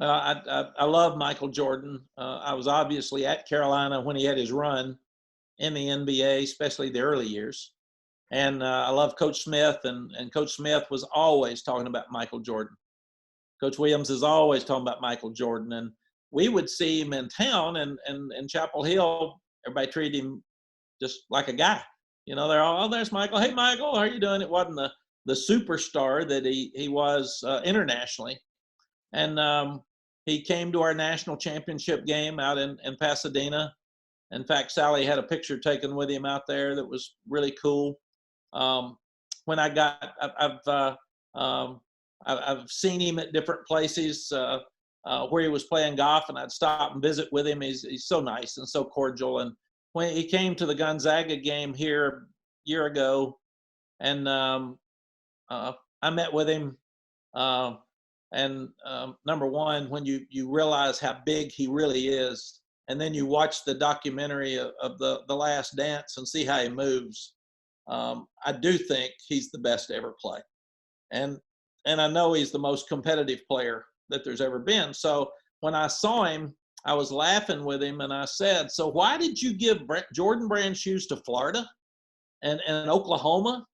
I love Michael Jordan. I was obviously at Carolina when he had his run in the NBA, especially the early years. And I love Coach Smith, and Coach Smith was always talking about Michael Jordan. Coach Williams is always talking about Michael Jordan. And we would see him in town, and in Chapel Hill, everybody treated him just like a guy. They're all, oh, there's Michael. Hey, Michael, how are you doing? It wasn't the superstar that he was internationally. And he came to our national championship game out in Pasadena. In fact, Sally had a picture taken with him out there that was really cool. When I've seen him at different places where he was playing golf, and I'd stop and visit with him. He's so nice and so cordial. And when he came to the Gonzaga game here a year ago, and I met with him. And number one, when you realize how big he really is, and then you watch the documentary of the Last Dance and see how he moves, I do think he's the best to ever play. And I know he's the most competitive player that there's ever been. So when I saw him, I was laughing with him, and I said, so why did you give Jordan Brand shoes to Florida and Oklahoma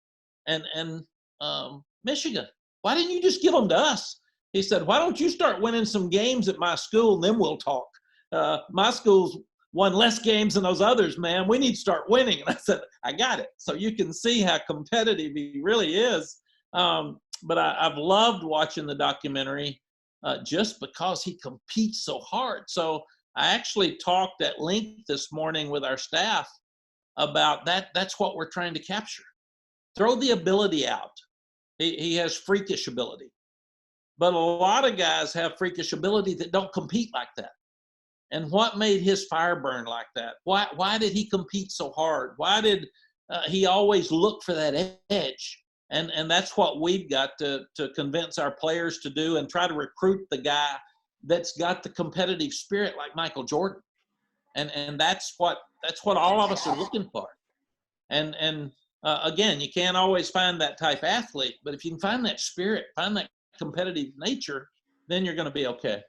and Michigan? Why didn't you just give them to us? He said, why don't you start winning some games at my school, and then we'll talk. My school's won less games than those others, man. We need to start winning. And I said, I got it. So you can see how competitive he really is. But I've loved watching the documentary just because he competes so hard. So I actually talked at length this morning with our staff about that. That's what we're trying to capture. Throw the ability out. He has freakish ability. But a lot of guys have freakish ability that don't compete like that. And what made his fire burn like that? Why did he compete so hard? Why did he always look for that edge? And that's what we've got to convince our players to do, and try to recruit the guy that's got the competitive spirit like Michael Jordan. And that's what all of us are looking for. And again, you can't always find that type athlete, but if you can find that spirit, find that competitive nature, then you're going to be okay.